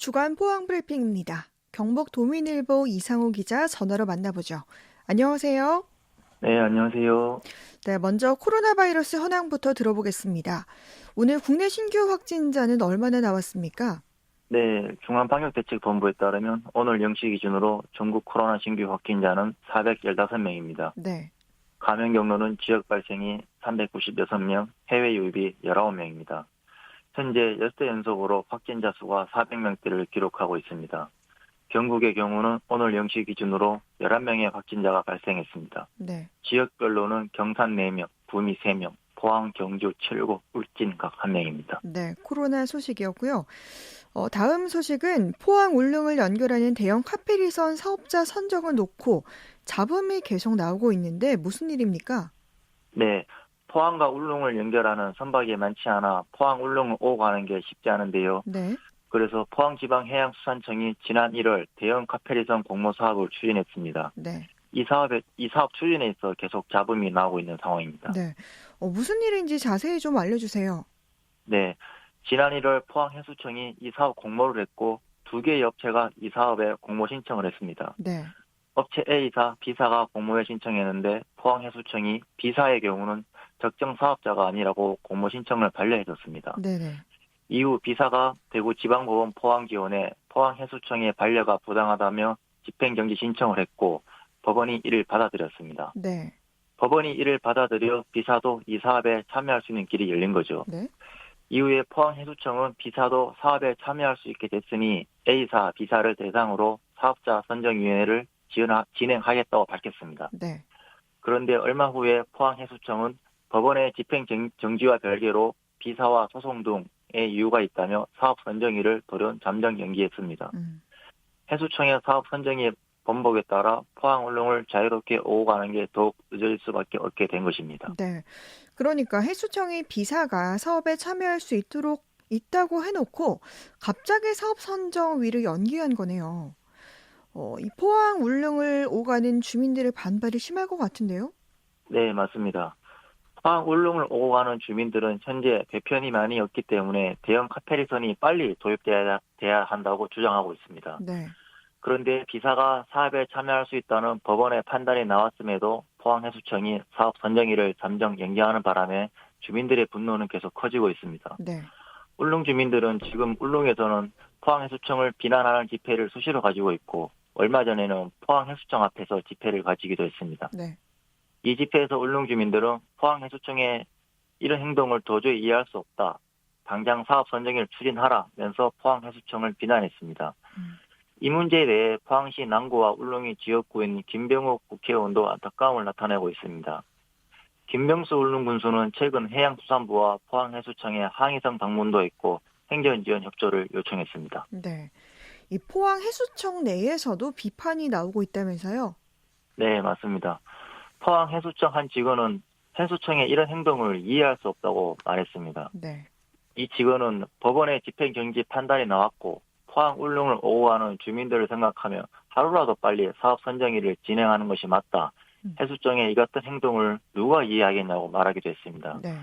주간 포항 브리핑입니다. 경북 도민일보 이상호 기자 전화로 만나보죠. 안녕하세요. 네, 안녕하세요. 네, 먼저 코로나 바이러스 현황부터 들어보겠습니다. 오늘 국내 신규 확진자는 얼마나 나왔습니까? 네, 중앙방역대책본부에 따르면 오늘 0시 기준으로 전국 코로나 신규 확진자는 415명입니다. 네. 감염 경로는 지역 발생이 396명, 해외 유입이 19명입니다. 현재 10대 연속으로 확진자 수가 400명대를 기록하고 있습니다. 경북의 경우는 오늘 0시 기준으로 11명의 확진자가 발생했습니다. 네. 지역별로는 경산 4명, 구미 3명, 포항, 경주, 칠곡, 울진 각 1명입니다. 네, 코로나 소식이었고요. 다음 소식은 포항 울릉을 연결하는 대형 카페리선 사업자 선정을 놓고 잡음이 계속 나오고 있는데 무슨 일입니까? 네, 포항과 울릉을 연결하는 선박이 많지 않아 포항 울릉을 오고 가는 게 쉽지 않은데요. 네. 그래서 포항지방해양수산청이 지난 1월 대형 카페리선 공모 사업을 추진했습니다. 네. 이 사업 추진에 있어 계속 잡음이 나오고 있는 상황입니다. 네. 무슨 일인지 자세히 좀 알려주세요. 네, 지난 1월 포항해수청이 이 사업 공모를 했고 2개의 업체가 이 사업에 공모 신청을 했습니다. 네. 업체 A사, B사가 공모에 신청했는데 포항해수청이 B사의 경우는 적정 사업자가 아니라고 공모 신청을 반려해줬습니다. 네네. 이후 B사가 대구지방법원 포항지원에 포항해수청의 반려가 부당하다며 집행정지 신청을 했고 법원이 이를 받아들였습니다. 네. 법원이 이를 받아들여 B사도 이 사업에 참여할 수 있는 길이 열린 거죠. 네. 이후에 포항해수청은 B사도 사업에 참여할 수 있게 됐으니 A사, B사를 대상으로 사업자 선정위원회를 진행하겠다고 밝혔습니다. 네. 그런데 얼마 후에 포항해수청은 법원의 집행정지와 별개로 B사와 소송 등의 이유가 있다며 사업 선정일을 돌연 잠정 연기했습니다. 해수청의 사업 선정의 번복에 따라 포항 울릉을 자유롭게 오고 가는 게 더욱 늦어질 수밖에 없게 된 것입니다. 네. 그러니까 해수청이 B사가 사업에 참여할 수 있다고 해놓고 갑자기 사업 선정위를 연기한 거네요. 이 포항 울릉을 오가는 주민들의 반발이 심할 것 같은데요? 네, 맞습니다. 포항 울릉을 오고 가는 주민들은 현재 배편이 많이 없기 때문에 대형 카페리선이 빨리 도입돼야 한다고 주장하고 있습니다. 네. 그런데 B사가 사업에 참여할 수 있다는 법원의 판단이 나왔음에도 포항해수청이 사업 선정일을 잠정 연기하는 바람에 주민들의 분노는 계속 커지고 있습니다. 네. 울릉 주민들은 지금 울릉에서는 포항해수청을 비난하는 집회를 수시로 가지고 있고 얼마 전에는 포항해수청 앞에서 집회를 가지기도 했습니다. 네. 이 집회에서 울릉 주민들은 포항해수청의 이런 행동을 도저히 이해할 수 없다. 당장 사업 선정을 추진하라면서 포항해수청을 비난했습니다. 이 문제에 대해 포항시 남구와 울릉이 지역구인 김병욱 국회의원도 안타까움을 나타내고 있습니다. 김병수 울릉 군수는 최근 해양수산부와 포항해수청에 항의성 방문도 했고 행정지원 협조를 요청했습니다. 네. 이 포항 해수청 내에서도 비판이 나오고 있다면서요? 네, 맞습니다. 포항해수청 한 직원은 해수청의 이런 행동을 이해할 수 없다고 말했습니다. 네. 이 직원은 법원의 집행정지 판단이 나왔고 포항 울릉을 오고 가는 주민들을 생각하며 하루라도 빨리 사업 선정일을 진행하는 것이 맞다. 해수청의 이 같은 행동을 누가 이해하겠냐고 말하기도 했습니다. 네.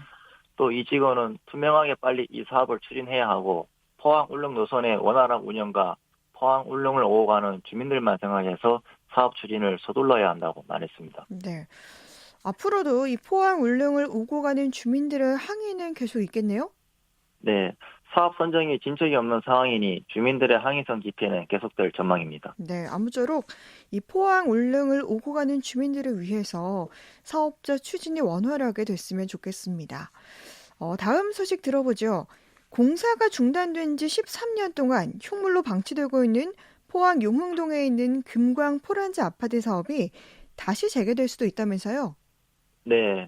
또 이 직원은 투명하게 빨리 이 사업을 추진해야 하고 포항 울릉 노선의 원활한 운영과 포항 울릉을 오고 가는 주민들만 생각해서 사업 추진을 서둘러야 한다고 말했습니다. 네. 앞으로도 이 포항 울릉을 오고 가는 주민들의 항의는 계속 있겠네요? 네. 사업 선정이 진척이 없는 상황이니 주민들의 항의성 집회는 계속될 전망입니다. 네, 아무쪼록 이 포항 울릉을 오고 가는 주민들을 위해서 사업자 추진이 원활하게 됐으면 좋겠습니다. 다음 소식 들어보죠. 공사가 중단된 지 13년 동안 흉물로 방치되고 있는 포항 용흥동에 있는 금광 포란지 아파트 사업이 다시 재개될 수도 있다면서요? 네.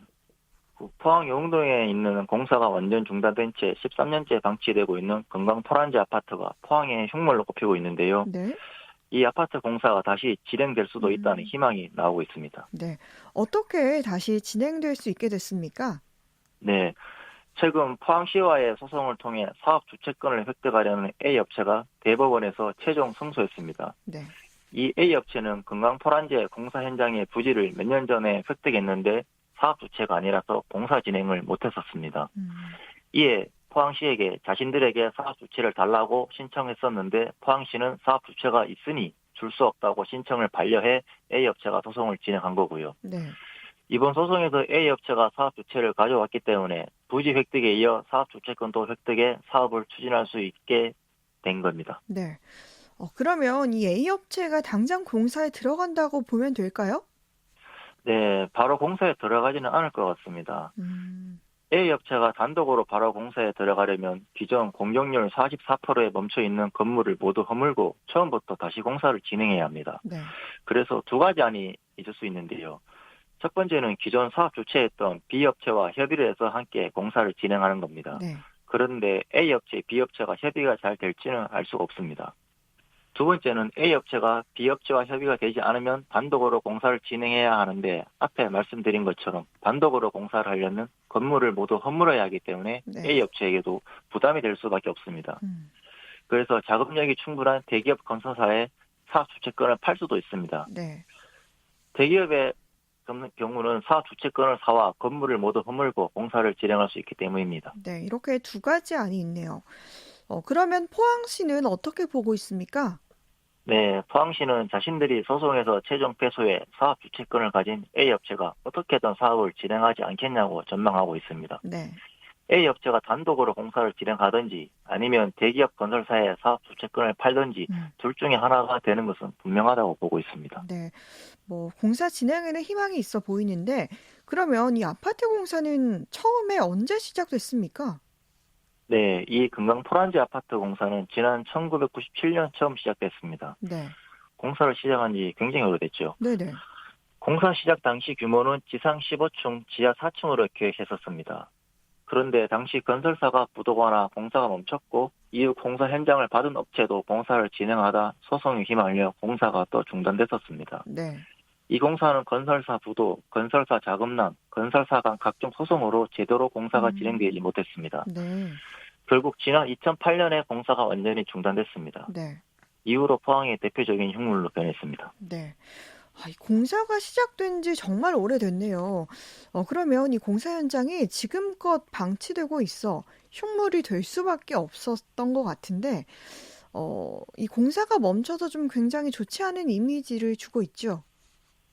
포항 용동에 있는 공사가 완전 중단된 채 13년째 방치되고 있는 금강 토란지 아파트가 포항의 흉물로 꼽히고 있는데요. 네. 이 아파트 공사가 다시 진행될 수도 있다는 희망이 나오고 있습니다. 네. 어떻게 다시 진행될 수 있게 됐습니까? 네. 최근 포항시와의 소송을 통해 사업 주체권을 획득하려는 A업체가 대법원에서 최종 승소했습니다. 네. 이 A업체는 금강 토란지의 공사 현장의 부지를 몇 년 전에 획득했는데 사업 주체가 아니라서 공사 진행을 못했었습니다. 이에 포항시에게 자신들에게 사업 주체를 달라고 신청했었는데 포항시는 사업 주체가 있으니 줄 수 없다고 신청을 반려해 A업체가 소송을 진행한 거고요. 네. 이번 소송에서 A업체가 사업 주체를 가져왔기 때문에 부지 획득에 이어 사업 주체권도 획득해 사업을 추진할 수 있게 된 겁니다. 네. 그러면 이 A업체가 당장 공사에 들어간다고 보면 될까요? 네, 바로 공사에 들어가지는 않을 것 같습니다. 음, A업체가 단독으로 바로 공사에 들어가려면 기존 공격률 44%에 멈춰 있는 건물을 모두 허물고 처음부터 다시 공사를 진행해야 합니다. 네. 그래서 두 가지 안이 있을 수 있는데요. 첫 번째는 기존 사업 주체였던 B업체와 협의를 해서 함께 공사를 진행하는 겁니다. 네. 그런데 A업체, B업체가 협의가 잘 될지는 알 수가 없습니다. 두 번째는 A업체가 B업체와 협의가 되지 않으면 단독으로 공사를 진행해야 하는데 앞에 말씀드린 것처럼 단독으로 공사를 하려면 건물을 모두 허물어야 하기 때문에 네. A업체에게도 부담이 될 수밖에 없습니다. 음, 그래서 자금력이 충분한 대기업 건설사에 사업 주체권을 팔 수도 있습니다. 네. 대기업의 경우는 사업 주체권을 사와 건물을 모두 허물고 공사를 진행할 수 있기 때문입니다. 네. 이렇게 두 가지 안이 있네요. 그러면 포항시는 어떻게 보고 있습니까? 네, 포항시는 자신들이 소송에서 최종 패소해 사업 주체권을 가진 A업체가 어떻게든 사업을 진행하지 않겠냐고 전망하고 있습니다. 네. A업체가 단독으로 공사를 진행하든지 아니면 대기업 건설사에 사업 주체권을 팔든지 음, 둘 중에 하나가 되는 것은 분명하다고 보고 있습니다. 네. 공사 진행에는 희망이 있어 보이는데, 그러면 이 아파트 공사는 처음에 언제 시작됐습니까? 네, 이 금강 토란지 아파트 공사는 지난 1997년 처음 시작됐습니다. 네. 공사를 시작한 지 굉장히 오래됐죠. 네네. 공사 시작 당시 규모는 지상 15층, 지하 4층으로 계획했었습니다. 그런데 당시 건설사가 부도거나 공사가 멈췄고 이후 공사 현장을 받은 업체도 공사를 진행하다 소송에 휘말려 공사가 또 중단됐었습니다. 네. 이 공사는 건설사 부도, 건설사 자금난, 건설사 간 각종 소송으로 제대로 공사가 진행되지 못했습니다. 네. 결국 지난 2008년에 공사가 완전히 중단됐습니다. 네. 이후로 포항의 대표적인 흉물로 변했습니다. 네. 이 공사가 시작된 지 정말 오래됐네요. 그러면 이 공사 현장이 지금껏 방치되고 있어 흉물이 될 수밖에 없었던 것 같은데, 이 공사가 멈춰서 좀 굉장히 좋지 않은 이미지를 주고 있죠.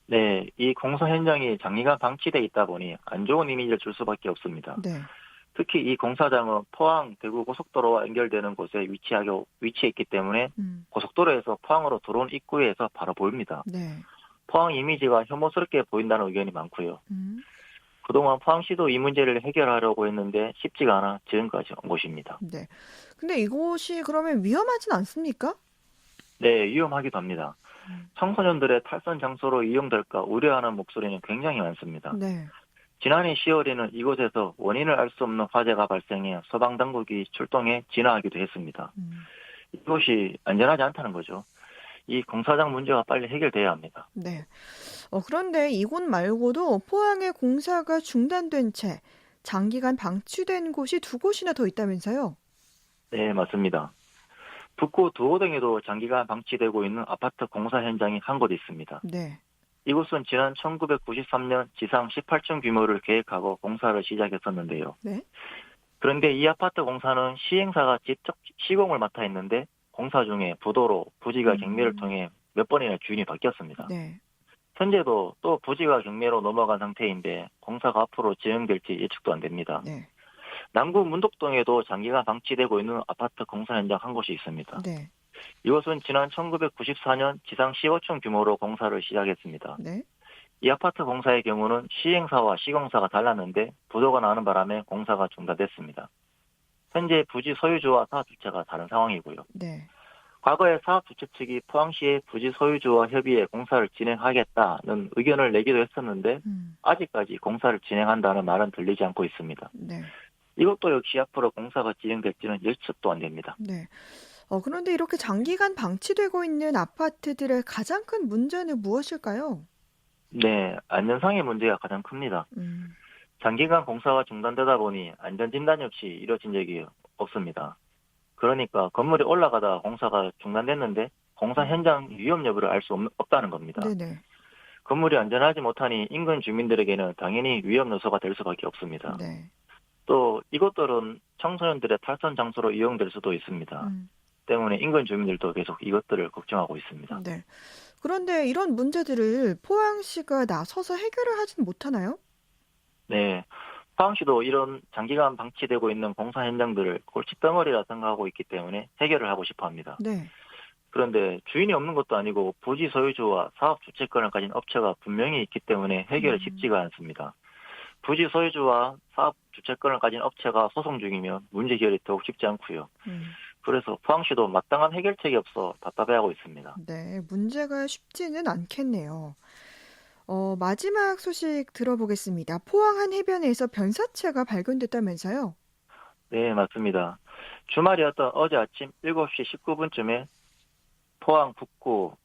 네, 이 공사 현장이 장기간 방치돼 있다 보니 안 좋은 이미지를 줄 수밖에 없습니다. 네. 특히 이 공사장은 포항 대구 고속도로와 연결되는 곳에 위치해 있기 때문에 음, 고속도로에서 포항으로 들어온 입구에서 바로 보입니다. 네. 포항 이미지가 혐오스럽게 보인다는 의견이 많고요. 음, 그동안 포항시도 이 문제를 해결하려고 했는데 쉽지가 않아 지금까지 온 곳입니다. 네. 근데 이곳이 그러면 위험하진 않습니까? 네, 위험하기도 합니다. 음, 청소년들의 탈선 장소로 이용될까 우려하는 목소리는 굉장히 많습니다. 네. 지난해 10월에는 이곳에서 원인을 알 수 없는 화재가 발생해 소방당국이 출동해 진화하기도 했습니다. 음, 이곳이 안전하지 않다는 거죠. 이 공사장 문제가 빨리 해결돼야 합니다. 네. 그런데 이곳 말고도 포항의 공사가 중단된 채 장기간 방치된 곳이 두 곳이나 더 있다면서요? 네, 맞습니다. 북구 두호동에도 장기간 방치되고 있는 아파트 공사 현장이 한 곳 있습니다. 네. 이곳은 지난 1993년 지상 18층 규모를 계획하고 공사를 시작했었는데요. 네. 그런데 이 아파트 공사는 시행사가 직접 시공을 맡아 했는데 공사 중에 부도로 부지가 경매를 통해 몇 번이나 주인이 바뀌었습니다. 네. 현재도 또 부지가 경매로 넘어간 상태인데 공사가 앞으로 진행될지 예측도 안 됩니다. 네. 남구 문덕동에도 장기간 방치되고 있는 아파트 공사 현장 한 곳이 있습니다. 네. 이곳은 지난 1994년 지상 15층 규모로 공사를 시작했습니다. 네. 이 아파트 공사의 경우는 시행사와 시공사가 달랐는데 부도가 나는 바람에 공사가 중단됐습니다. 현재 부지 소유주와 사업 주체가 다른 상황이고요. 네. 과거에 사업 주체 측이 포항시의 부지 소유주와 협의해 공사를 진행하겠다는 의견을 내기도 했었는데 아직까지 공사를 진행한다는 말은 들리지 않고 있습니다. 네. 이것도 역시 앞으로 공사가 진행될지는 예측도 안 됩니다. 네. 그런데 이렇게 장기간 방치되고 있는 아파트들의 가장 큰 문제는 무엇일까요? 네, 안전상의 문제가 가장 큽니다. 음, 장기간 공사가 중단되다 보니 안전진단 역시 이뤄진 적이 없습니다. 그러니까 건물이 올라가다 공사가 중단됐는데 공사 현장 위험 여부를 알 수 없다는 겁니다. 네네. 건물이 안전하지 못하니 인근 주민들에게는 당연히 위험 요소가 될 수밖에 없습니다. 네. 또 이것들은 청소년들의 탈선 장소로 이용될 수도 있습니다. 음, 때문에 인근 주민들도 계속 이것들을 걱정하고 있습니다. 네. 그런데 이런 문제들을 포항시가 나서서 해결을 하진 못하나요? 네. 포항시도 이런 장기간 방치되고 있는 공사 현장들을 골칫덩어리라 생각하고 있기 때문에 해결을 하고 싶어 합니다. 네. 그런데 주인이 없는 것도 아니고 부지 소유주와 사업 주체권을 가진 업체가 분명히 있기 때문에 해결이 음, 쉽지가 않습니다. 부지 소유주와 사업 주체권을 가진 업체가 소송 중이면 문제 해결이 더욱 쉽지 않고요. 음, 그래서 포항시도 마땅한 해결책이 없어 답답해하고 있습니다. 네. 문제가 쉽지는 않겠네요. 마지막 소식 들어보겠습니다. 포항 한 해변에서 변사체가 발견됐다면서요? 네, 맞습니다. 주말이었던 어제 아침 7시 19분쯤에 포항 북구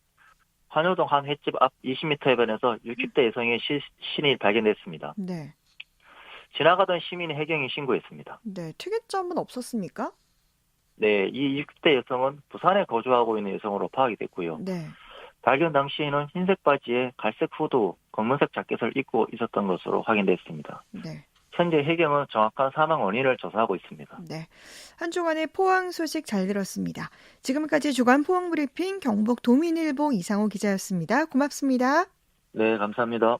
환호동 한 횟집 앞 20m 해변에서 60대 여성의 신이 발견됐습니다. 네. 지나가던 시민이 해경에 신고했습니다. 네. 특이점은 없었습니까? 네, 이 60대 여성은 부산에 거주하고 있는 여성으로 파악이 됐고요. 네. 발견 당시에는 흰색 바지에 갈색 후드, 검은색 자켓을 입고 있었던 것으로 확인됐습니다. 네. 현재 해경은 정확한 사망 원인을 조사하고 있습니다. 네. 한 주간의 포항 소식 잘 들었습니다. 지금까지 주간 포항 브리핑 경북 도민일보 이상호 기자였습니다. 고맙습니다. 네, 감사합니다.